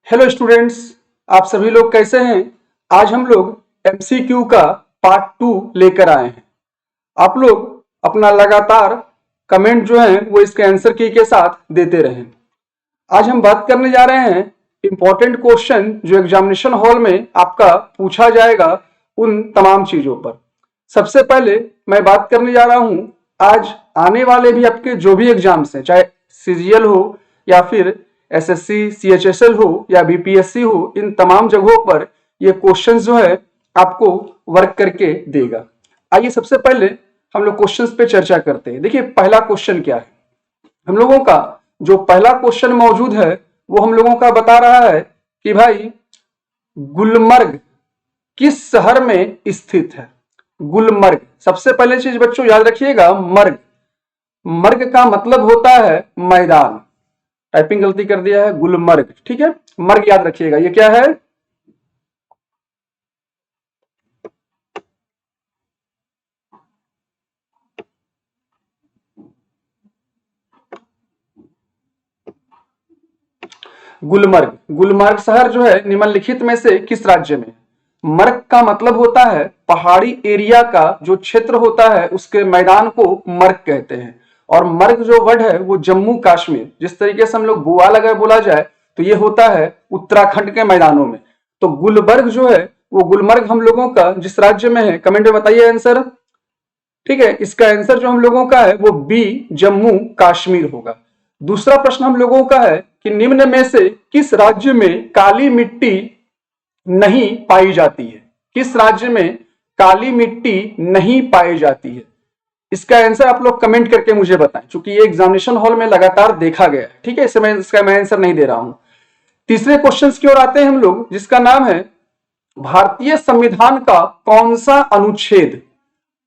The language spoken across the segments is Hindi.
हेलो स्टूडेंट्स, आप सभी लोग कैसे हैं। आज हम लोग एमसीक्यू का पार्ट 2 लेकर आए हैं। आप लोग अपना लगातार कमेंट जो है वो इसके आंसर की के साथ देते रहें। आज हम बात करने जा रहे हैं इंपॉर्टेंट क्वेश्चन जो एग्जामिनेशन हॉल में आपका पूछा जाएगा उन तमाम चीजों पर। सबसे पहले मैं बात करने जा रहा हूं आज आने वाले भी आपके जो भी एग्जाम्स हैं, चाहे सीजीएल हो या फिर एसएससी सीएचएसएल हो या बीपीएससी हो, इन तमाम जगहों पर ये क्वेश्चंस जो है आपको वर्क करके देगा। आइए सबसे पहले हम लोग क्वेश्चंस पे चर्चा करते हैं। देखिए पहला क्वेश्चन क्या है। हम लोगों का जो पहला क्वेश्चन मौजूद है वो हम लोगों का बता रहा है कि भाई गुलमर्ग किस शहर में स्थित है। गुलमर्ग, सबसे पहले चीज बच्चों याद रखिएगा, मर्ग, मर्ग का मतलब होता है मैदान। टाइपिंग गलती कर दिया है, गुलमर्ग, ठीक है। मर्ग याद रखिएगा, ये क्या है, गुलमर्ग। गुलमर्ग शहर जो है निम्नलिखित में से किस राज्य में। मर्ग का मतलब होता है पहाड़ी एरिया का जो क्षेत्र होता है उसके मैदान को मर्ग कहते हैं। और मर्ग जो वर्ड है वो जम्मू कश्मीर, जिस तरीके से हम लोग बुआ लगा बोला जाए तो ये होता है उत्तराखंड के मैदानों में। तो गुलबर्ग जो है वो गुलमर्ग हम लोगों का जिस राज्य में है, कमेंट में बताइए आंसर। ठीक है, इसका आंसर जो हम लोगों का है वो बी जम्मू कश्मीर होगा। दूसरा प्रश्न हम लोगों का है कि निम्न में से किस राज्य में काली मिट्टी नहीं पाई जाती है। किस राज्य में काली मिट्टी नहीं पाई जाती है, इसका आंसर आप लोग कमेंट करके मुझे बताएं, क्योंकि ये एग्जामिनेशन हॉल में लगातार देखा गया है। ठीक है, इसका मैं आंसर नहीं दे रहा हूं। तीसरे क्वेश्चन की ओर आते हैं हम लोग, जिसका नाम है भारतीय संविधान का कौन सा अनुच्छेद,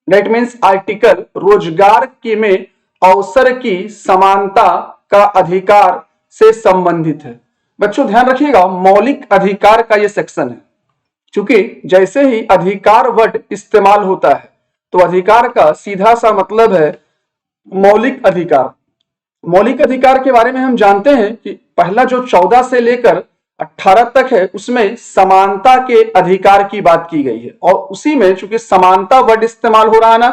दैट मीन्स आर्टिकल, रोजगार के में अवसर की समानता का अधिकार से संबंधित है। बच्चों ध्यान रखिएगा, मौलिक अधिकार का यह सेक्शन है। क्योंकि जैसे ही अधिकार वर्ड इस्तेमाल होता है तो अधिकार का सीधा सा मतलब है मौलिक अधिकार। मौलिक अधिकार के बारे में हम जानते हैं कि पहला जो 14 से लेकर 18 तक है उसमें समानता के अधिकार की बात की गई है। और उसी में चूंकि समानता वर्ड इस्तेमाल हो रहा है ना,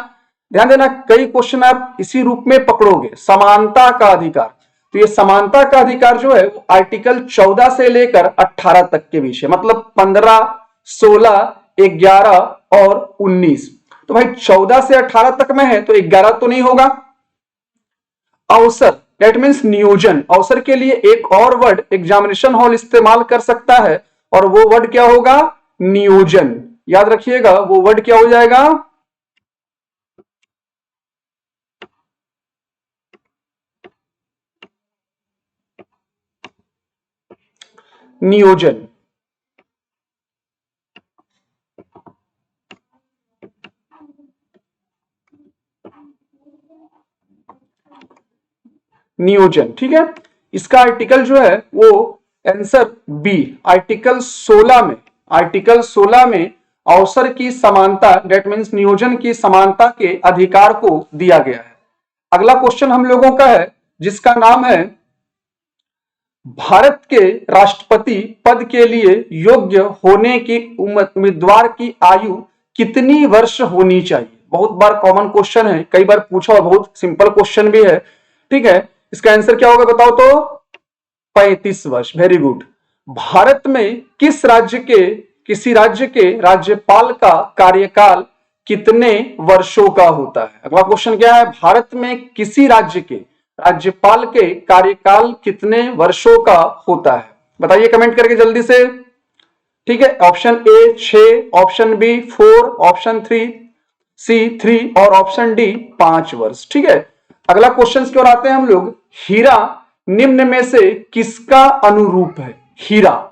ध्यान देना, कई क्वेश्चन आप इसी रूप में पकड़ोगे, समानता का अधिकार। तो ये समानता का अधिकार जो है वो आर्टिकल 14 से लेकर 18 तक के बीच है, मतलब 15, 16, 11 और 19। तो भाई 14 से 18 तक में है तो 11 तो नहीं होगा। अवसर, दैट मीन्स नियोजन, अवसर के लिए एक और वर्ड एग्जामिनेशन हॉल इस्तेमाल कर सकता है और वो वर्ड क्या होगा, नियोजन। याद रखिएगा वो वर्ड क्या हो जाएगा, नियोजन। नियोजन, ठीक है। इसका आर्टिकल जो है वो आंसर बी, आर्टिकल 16 में, आर्टिकल 16 में अवसर की समानता, दैट मीन्स नियोजन की समानता के अधिकार को दिया गया है। अगला क्वेश्चन हम लोगों का है जिसका नाम है भारत के राष्ट्रपति पद के लिए योग्य होने की उम्मीदवार की आयु कितनी वर्ष होनी चाहिए। बहुत बार कॉमन क्वेश्चन है, कई बार पूछा और बहुत सिंपल क्वेश्चन भी है। ठीक है, इसका आंसर क्या होगा बताओ तो, 35 वर्ष। Very good. भारत में किसी राज्य के राज्यपाल का कार्यकाल कितने वर्षों का होता है। अगला क्वेश्चन क्या है, भारत में किसी राज्य के राज्यपाल के कार्यकाल कितने वर्षों का होता है, बताइए कमेंट करके जल्दी से। ठीक है, option A 6, option B 4, option C 3 और ऑप्शन डी 5 वर्ष। ठीक है, अगला क्वेश्चन की ओर आते हैं हम लोग। हीरा निम्न में से किसका अनुरूप है। हीरा,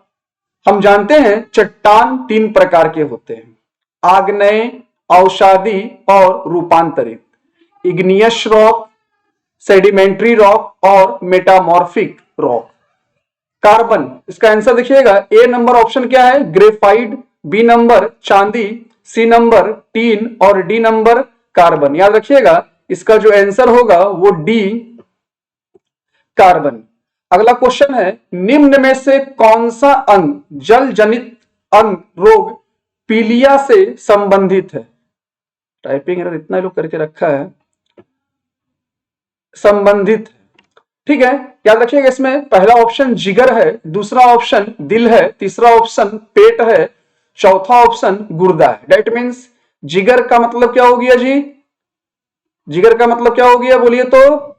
हम जानते हैं चट्टान 3 प्रकार के होते हैं, आग्नेय, अवसादी और रूपांतरित। इग्नियस रॉक, सेडिमेंट्री रॉक और मेटामॉर्फिक रॉक। कार्बन, इसका आंसर देखिएगा, ए नंबर ऑप्शन क्या है, ग्रेफाइट, बी नंबर चांदी, सी नंबर टीन और डी नंबर कार्बन। याद रखिएगा इसका जो आंसर होगा वो डी कार्बन। अगला क्वेश्चन है, निम्न में से कौन सा अंग जल जनित अंग रोग पीलिया से संबंधित है? टाइपिंग एरर इतना लोग करके रखा है, संबंधित। ठीक है, याद रखिएगा इसमें पहला ऑप्शन जिगर है, दूसरा ऑप्शन दिल है, तीसरा ऑप्शन पेट है, चौथा ऑप्शन गुर्दा है। दैट मीन्स जिगर का मतलब क्या हो गया जी? जिगर का मतलब क्या हो गया बोलिए तो?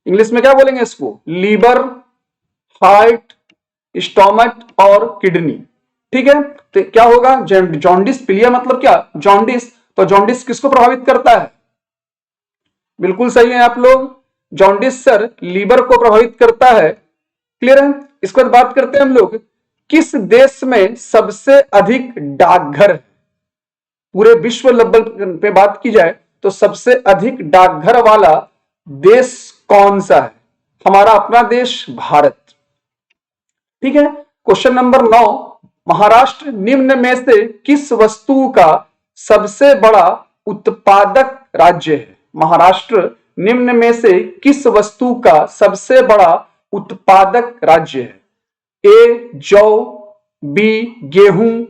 इंग्लिश में क्या बोलेंगे इसको? लीवर, हार्ट, स्टोमक और किडनी। ठीक है, तो क्या होगा? जॉन्डिस, पीलिया मतलब क्या? जॉन्डिस। तो जॉन्डिस किसको प्रभावित करता है? बिल्कुल सही है आप लोग, जॉन्डिस सर लीवर को प्रभावित करता है। क्लियर है? इसके बाद बात करते हैं हम लोग, किस देश में सबसे अधिक डाकघर है? पूरे विश्व लेवल पे बात की जाए तो सबसे अधिक डाकघर वाला देश कौन सा है? हमारा अपना देश भारत। ठीक है, क्वेश्चन नंबर 9, महाराष्ट्र निम्न में से किस वस्तु का सबसे बड़ा उत्पादक राज्य है? महाराष्ट्र निम्न में से किस वस्तु का सबसे बड़ा उत्पादक राज्य है? ए जौ, बी गेहूं,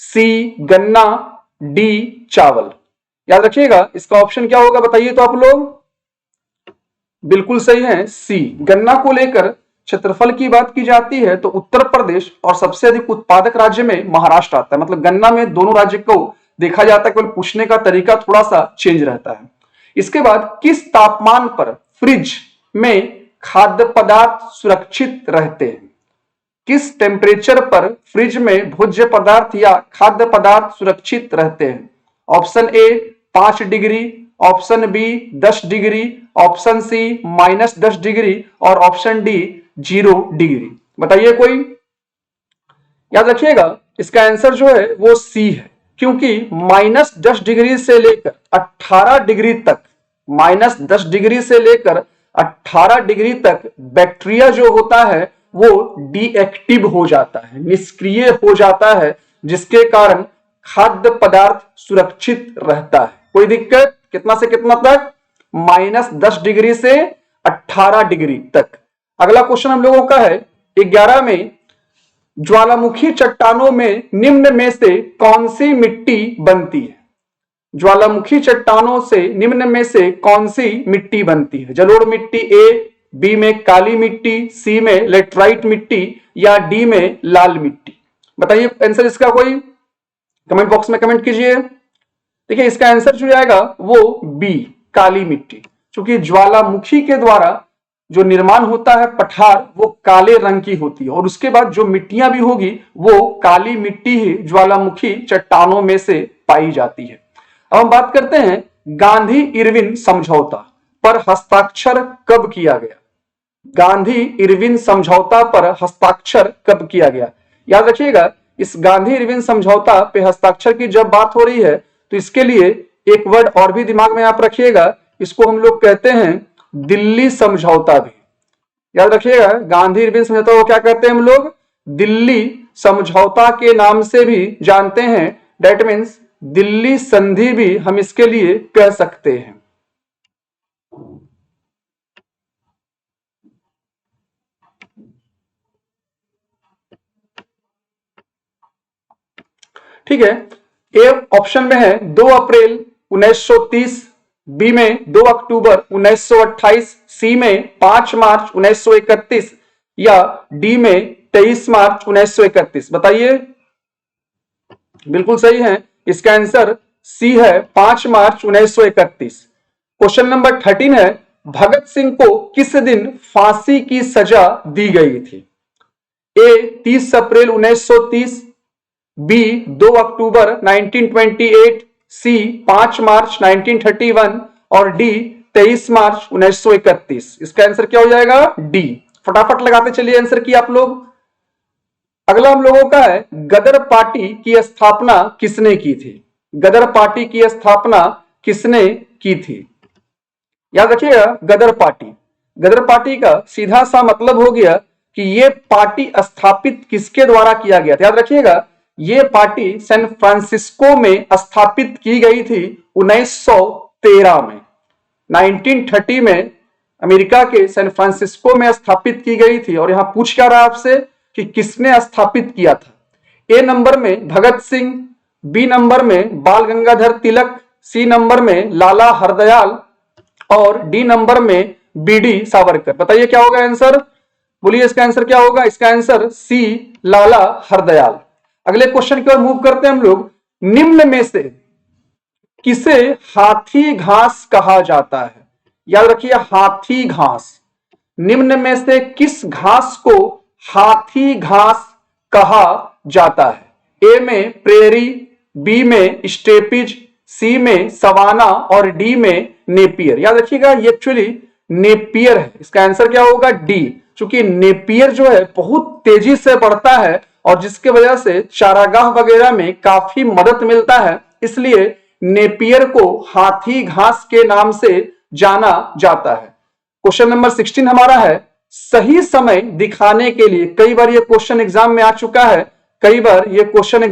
सी गन्ना, डी चावल। याद रखिएगा इसका ऑप्शन क्या होगा बताइए तो आप लोग? बिल्कुल सही है, सी। गन्ना को लेकर क्षेत्रफल की बात की जाती है तो उत्तर प्रदेश और सबसे अधिक उत्पादक राज्य में महाराष्ट्र आता है। मतलब गन्ना में दोनों राज्य को देखा जाता है, केवल पूछने का तरीका थोड़ा सा चेंज रहता है। इसके बाद किस तापमान पर फ्रिज में खाद्य पदार्थ सुरक्षित रहते हैं? किस टेम्परेचर पर फ्रिज में भोज्य पदार्थ या खाद्य पदार्थ सुरक्षित रहते हैं? Option A 5 degree, option B 10 degree, option C -10 degree और ऑप्शन डी 0 डिग्री। बताइए कोई? याद रखिएगा इसका आंसर जो है वो सी है, क्योंकि -10 डिग्री से लेकर 18 डिग्री तक, -10 डिग्री से लेकर 18 डिग्री तक बैक्टीरिया जो होता है वो डीएक्टिव हो जाता है, निष्क्रिय हो जाता है, जिसके कारण खाद्य पदार्थ सुरक्षित रहता है। कोई दिक्कत? कितना से कितना तक? -10 डिग्री से 18 डिग्री तक। अगला क्वेश्चन हम लोगों का है 11 में, ज्वालामुखी चट्टानों में निम्न में से कौन सी मिट्टी बनती है? ज्वालामुखी चट्टानों से निम्न में से कौन सी मिट्टी बनती है? जलोढ़ मिट्टी ए, बी में काली मिट्टी, सी में लेटराइट मिट्टी या डी में लाल मिट्टी। बताइए आंसर इसका कोई? कमेंट बॉक्स में कमेंट कीजिए। देखिए इसका आंसर जो आएगा वो बी, काली मिट्टी। क्योंकि ज्वालामुखी के द्वारा जो निर्माण होता है पठार वो काले रंग की होती है, और उसके बाद जो मिट्टियां भी होगी वो काली मिट्टी ही ज्वालामुखी चट्टानों में से पाई जाती है। अब हम बात करते हैं गांधी इरविन समझौता पर हस्ताक्षर कब किया गया? गांधी इरविन समझौता पर हस्ताक्षर कब किया गया? याद रखिएगा इस गांधी इरविन समझौता पे हस्ताक्षर की जब बात हो रही है तो इसके लिए एक वर्ड और भी दिमाग में आप रखिएगा, इसको हम लोग कहते हैं दिल्ली समझौता भी। याद रखिएगा गांधी इरविन समझौता को क्या कहते हैं हम लोग? दिल्ली समझौता के नाम से भी जानते हैं। दैट मीन्स दिल्ली संधि भी हम इसके लिए कह सकते हैं। ठीक है, ए ऑप्शन में है 2 अप्रैल 1930, बी में 2 अक्टूबर 1928, सी में 5 मार्च 1931 या डी में 23 मार्च 1931। बताइए। बिल्कुल सही है, इसका आंसर सी है 5 मार्च 1931। क्वेश्चन नंबर 13 है, भगत सिंह को किस दिन फांसी की सजा दी गई थी? ए 30 अप्रैल 1930, बी 2 अक्टूबर 1928, सी 5 मार्च 1931 और डी 23 मार्च 1931। इसका आंसर क्या हो जाएगा? डी। फटाफट लगाते चलिए आंसर की आप लोग। अगला हम लोगों का है गदर पार्टी की स्थापना किसने की थी? गदर पार्टी की स्थापना किसने की थी? याद रखिएगा गदर पार्टी, गदर पार्टी का सीधा सा मतलब हो गया कि ये पार्टी स्थापित किसके द्वारा किया गया था? याद रखिएगा ये पार्टी सैन फ्रांसिस्को में स्थापित की गई थी 1913 में। 1930 में अमेरिका के सैन फ्रांसिस्को में स्थापित की गई थी। और यहां पूछ क्या रहा आपसे कि किसने स्थापित किया था। ए नंबर में भगत सिंह, बी नंबर में बाल गंगाधर तिलक, सी नंबर में लाला हरदयाल और डी नंबर में बीडी सावरकर। बताइए क्या होगा आंसर, बोलिए इसका आंसर क्या होगा। इसका आंसर सी लाला हरदयाल। अगले क्वेश्चन की ओर मूव करते हैं हम लोग। निम्न में से किसे हाथी घास कहा जाता है। याद रखिए हाथी घास। निम्न में से किस घास को हाथी घास कहा जाता है। ए में प्रेरी, बी में स्टेपिज, सी में सवाना और डी में नेपियर। याद रखिएगा ये एक्चुअली नेपियर है। इसका आंसर क्या होगा डी। क्योंकि नेपियर जो है बहुत तेजी से बढ़ता है और जिसके वजह से चारागाह वगैरह में काफी मदद मिलता है, इसलिए नेपियर को हाथी घास के नाम से जाना जाता है। क्वेश्चन नंबर 16 हमारा है सही समय दिखाने के लिए। कई बार ये क्वेश्चन एग्जाम में आ चुका है, क्वेश्चन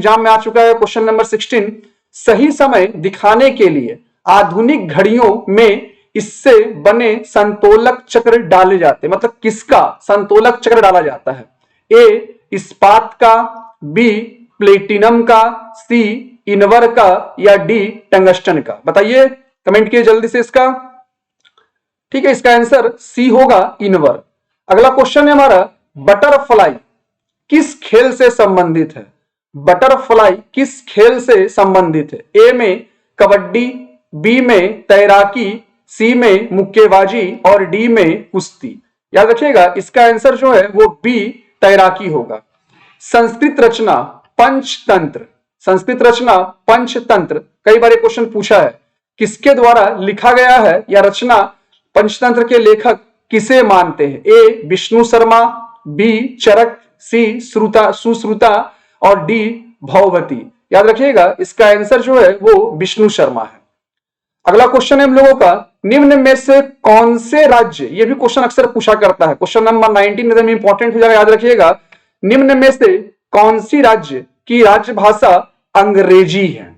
नंबर 16 सही समय दिखाने के लिए आधुनिक घड़ियों में इससे बने संतोलक चक्र डाले जाते हैं। मतलब किसका संतोलक चक्र डाला जाता है। ए इस्पात का, बी प्लेटिनम का, सी इनवर का या डी टंगस्टन का। बताइए कमेंट कीजिए जल्दी से इसका। ठीक है, इसका आंसर सी होगा इनवर। अगला क्वेश्चन है हमारा बटरफ्लाई किस खेल से संबंधित है। बटरफ्लाई किस खेल से संबंधित है। ए में कबड्डी, बी में तैराकी, सी में मुक्केबाजी और डी में कुश्ती। याद रखिएगा इसका आंसर जो है वो बी तैराकी होगा। संस्कृत रचना पंचतंत्र, कई बार क्वेश्चन पूछा है, किसके द्वारा लिखा गया है या रचना पंचतंत्र के लेखक किसे मानते हैं। ए विष्णु शर्मा, बी चरक, सी सुश्रुता और डी भौवती। याद रखिएगा इसका आंसर जो है वो विष्णु शर्मा है। अगला क्वेश्चन है हम लोगों का निम्न में से कौन से राज्य, ये भी क्वेश्चन अक्सर पूछा करता है, क्वेश्चन नंबर 19 एकदम इंपॉर्टेंट हो जाएगा। याद रखिएगा निम्न में से कौन सी राज्य की राजभाषा अंग्रेजी है।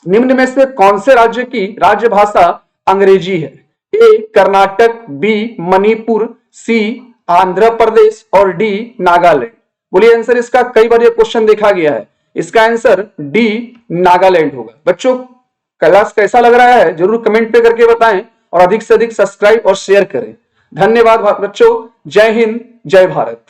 निम्न में से कौन से राज्य की राजभाषा अंग्रेजी है। ए कर्नाटक, बी मणिपुर, सी आंध्र प्रदेश और डी नागालैंड। बोलिए आंसर इसका, कई बार ये क्वेश्चन देखा गया है। इसका आंसर डी नागालैंड होगा। बच्चों क्लास कैसा लग रहा है जरूर कमेंट पे करके बताएं और अधिक से अधिक सब्सक्राइब और शेयर करें। धन्यवाद बच्चों, जय हिंद जय भारत।